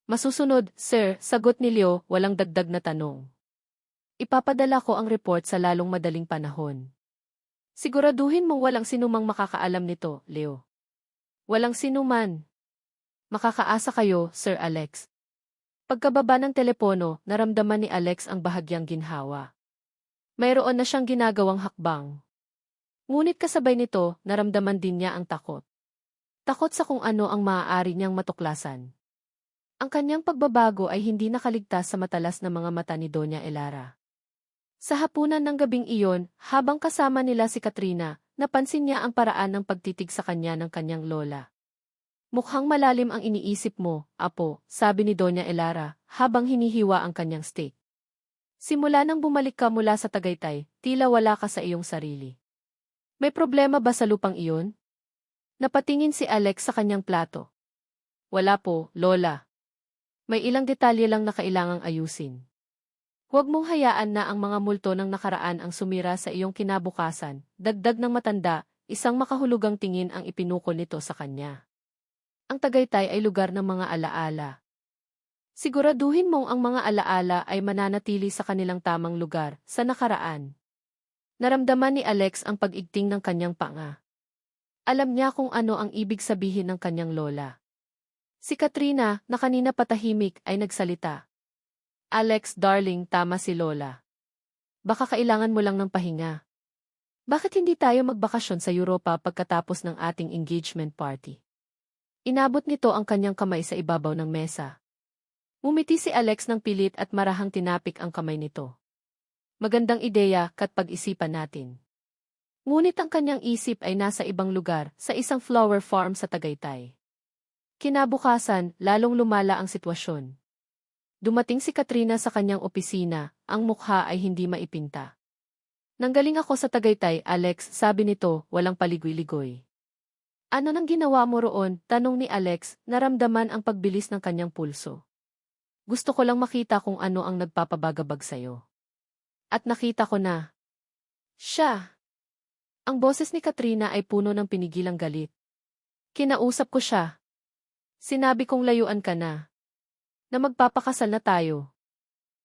Masusunod, sir, sagot ni Leo, walang dagdag na tanong. Ipapadala ko ang report sa lalong madaling panahon. Siguraduhin mong walang sinumang makakaalam nito, Leo. Walang sinuman. Makakaasa kayo, Sir Alex. Pagkababa ng telepono, naramdaman ni Alex ang bahagyang ginhawa. Mayroon na siyang ginagawang hakbang. Ngunit kasabay nito, naramdaman din niya ang takot. Takot sa kung ano ang maaari niyang matuklasan. Ang kanyang pagbabago ay hindi nakaligtas sa matalas na mga mata ni Doña Elara. Sa hapunan ng gabing iyon, habang kasama nila si Katrina, napansin niya ang paraan ng pagtitig sa kanya ng kanyang lola. Mukhang malalim ang iniisip mo, apo, sabi ni Doña Elara, habang hinihiwa ang kanyang steak. Simula nang bumalik ka mula sa Tagaytay, tila wala ka sa iyong sarili. May problema ba sa lupang iyon? Napatingin si Alex sa kanyang plato. Wala po, Lola. May ilang detalye lang na kailangang ayusin. Huwag mong hayaan na ang mga multo ng nakaraan ang sumira sa iyong kinabukasan, dagdag ng matanda, isang makahulugang tingin ang ipinukol nito sa kanya. Ang Tagaytay ay lugar ng mga alaala. Siguraduhin mong ang mga alaala ay mananatili sa kanilang tamang lugar, sa nakaraan. Naramdaman ni Alex ang pag-igting ng kanyang panga. Alam niya kung ano ang ibig sabihin ng kanyang lola. Si Katrina, na kanina patahimik, ay nagsalita. Alex, darling, tama si lola. Baka kailangan mo lang ng pahinga. Bakit hindi tayo magbakasyon sa Europa pagkatapos ng ating engagement party? Inabot nito ang kanyang kamay sa ibabaw ng mesa. Ngumiti si Alex ng pilit at marahang tinapik ang kamay nito. Magandang ideya, kat pag-isipan natin. Ngunit ang kanyang isip ay nasa ibang lugar, sa isang flower farm sa Tagaytay. Kinabukasan, lalong lumala ang sitwasyon. Dumating si Katrina sa kanyang opisina, ang mukha ay hindi maipinta. Nanggaling ako sa Tagaytay, Alex, sabi nito, walang paligoy-ligoy. Ano nang ginawa mo roon? Tanong ni Alex, naramdaman ang pagbilis ng kanyang pulso. Gusto ko lang makita kung ano ang nagpapabagabag sa'yo. At nakita ko na. Siya. Ang boses ni Katrina ay puno ng pinigilang galit. Kinausap ko siya. Sinabi kong layuan ka na. Na magpapakasal na tayo.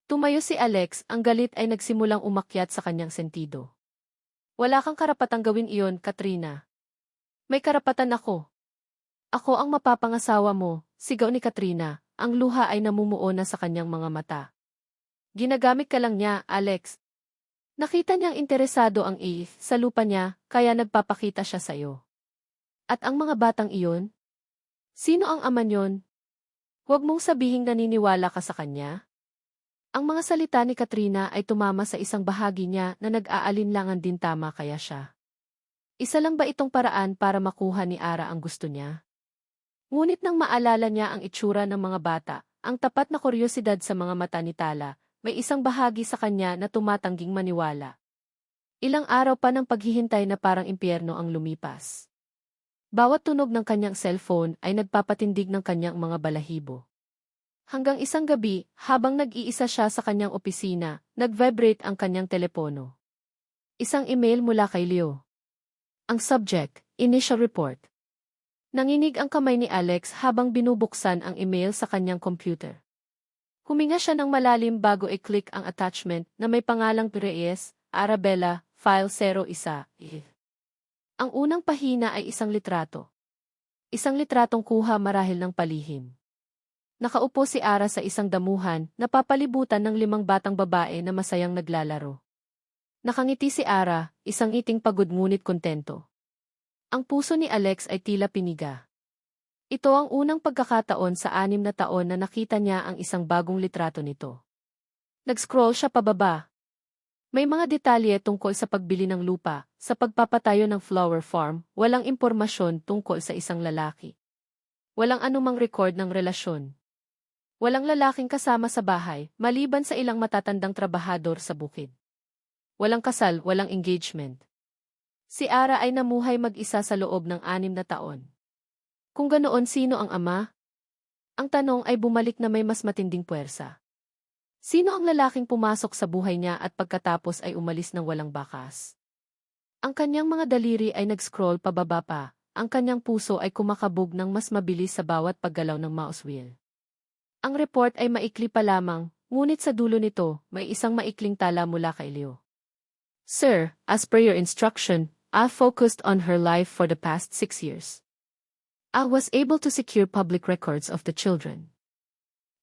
Tumayo si Alex, ang galit ay nagsimulang umakyat sa kanyang sentido. Wala kang karapatang gawin iyon, Katrina. May karapatan ako. Ako ang mapapangasawa mo, sigaw ni Katrina, ang luha ay namumuo na sa kanyang mga mata. Ginagamit ka lang niya, Alex. Nakita niyang interesado ang sa lupa niya, kaya nagpapakita siya sa'yo. At ang mga batang iyon? Sino ang ama niyon? Huwag mong sabihing naniniwala ka sa kanya. Ang mga salita ni Katrina ay tumama sa isang bahagi niya na nag-aalinlangan din tama kaya siya. Isa lang ba itong paraan para makuha ni Ara ang gusto niya? Ngunit nang maalala niya ang itsura ng mga bata, ang tapat na kuryosidad sa mga mata ni Tala, may isang bahagi sa kanya na tumatangging maniwala. Ilang araw pa ng paghihintay na parang impyerno ang lumipas. Bawat tunog ng kanyang cellphone ay nagpapatindig ng kanyang mga balahibo. Hanggang isang gabi, habang nag-iisa siya sa kanyang opisina, nag-vibrate ang kanyang telepono. Isang email mula kay Leo. Ang subject, initial report. Nanginig ang kamay ni Alex habang binubuksan ang email sa kanyang computer. Huminga siya ng malalim bago i-click ang attachment na may pangalang Reyes, Arabella, File 01. Ang unang pahina ay isang litrato. Isang litratong kuha marahil ng palihim. Nakaupo si Ara sa isang damuhan, napapalibutan ng 5 batang babae na masayang naglalaro. Nakangiti si Ara, isang ngiting pagod ngunit kontento. Ang puso ni Alex ay tila piniga. Ito ang unang pagkakataon sa 6 na taon na nakita niya ang isang bagong litrato nito. Nag-scroll siya pababa. May mga detalye tungkol sa pagbili ng lupa, sa pagpapatayo ng flower farm, walang impormasyon tungkol sa isang lalaki. Walang anumang record ng relasyon. Walang lalaking kasama sa bahay, maliban sa ilang matatandang trabahador sa bukid. Walang kasal, walang engagement. Si Ara ay namuhay mag-isa sa loob ng 6 na taon. Kung ganoon, sino ang ama? Ang tanong ay bumalik na may mas matinding puwersa. Sino ang lalaking pumasok sa buhay niya at pagkatapos ay umalis ng walang bakas? Ang kanyang mga daliri ay nag-scroll pababa pa, ang kanyang puso ay kumakabog ng mas mabilis sa bawat paggalaw ng mouse wheel. Ang report ay maikli pa lamang, ngunit sa dulo nito, may isang maikling tala mula kay Leo. Sir, as per your instruction, I focused on her life for the past 6 years. I was able to secure public records of the children.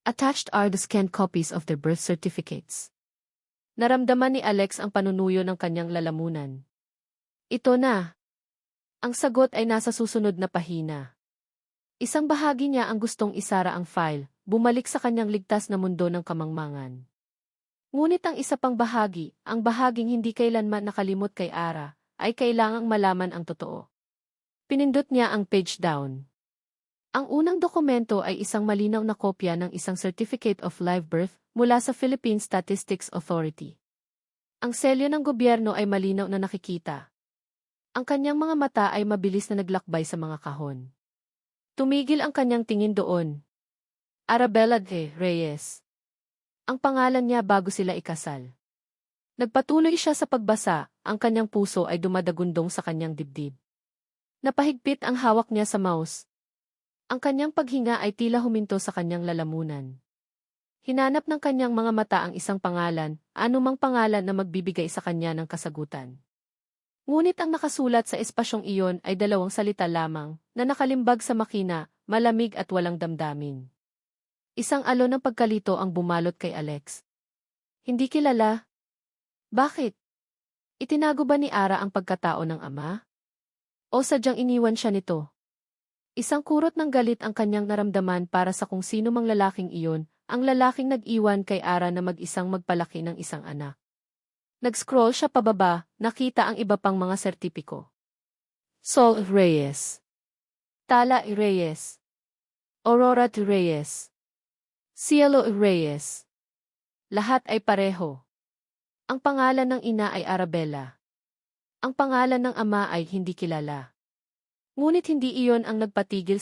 Attached are the scanned copies of their birth certificates. Naramdaman ni Alex ang panunuyo ng kanyang lalamunan. Ito na. Ang sagot ay nasa susunod na pahina. Isang bahagi niya ang gustong isara ang file, bumalik sa kanyang ligtas na mundo ng kamangmangan. Ngunit ang isa pang bahagi, ang bahaging hindi kailanman nakalimot kay Ara, ay kailangang malaman ang totoo. Pinindot niya ang page down. Ang unang dokumento ay isang malinaw na kopya ng isang Certificate of Live Birth mula sa Philippine Statistics Authority. Ang selyo ng gobyerno ay malinaw na nakikita. Ang kanyang mga mata ay mabilis na naglakbay sa mga kahon. Tumigil ang kanyang tingin doon. Arabella de Reyes. Ang pangalan niya bago sila ikasal. Nagpatuloy siya sa pagbasa, ang kanyang puso ay dumadagundong sa kanyang dibdib. Napahigpit ang hawak niya sa mouse. Ang kanyang paghinga ay tila huminto sa kanyang lalamunan. Hinanap ng kanyang mga mata ang isang pangalan, anumang pangalan na magbibigay sa kanya ng kasagutan. Ngunit ang nakasulat sa espasyong iyon ay dalawang salita lamang, na nakalimbag sa makina, malamig at walang damdamin. Isang alon ng pagkalito ang bumalot kay Alex. Hindi kilala? Bakit? Itinago ba ni Ara ang pagkatao ng ama? O sadyang iniwan siya nito? Isang kurot ng galit ang kanyang naramdaman para sa kung sino mang lalaking iyon, ang lalaking nag-iwan kay Ara na mag-isang magpalaki ng isang anak. Nag-scroll siya pababa, nakita ang iba pang mga sertipiko. Sol Reyes. Tala Reyes. Aurora Reyes. Cielo Reyes. Lahat ay pareho. Ang pangalan ng ina ay Arabella. Ang pangalan ng ama ay hindi kilala. Ngunit hindi iyon ang nagpatigil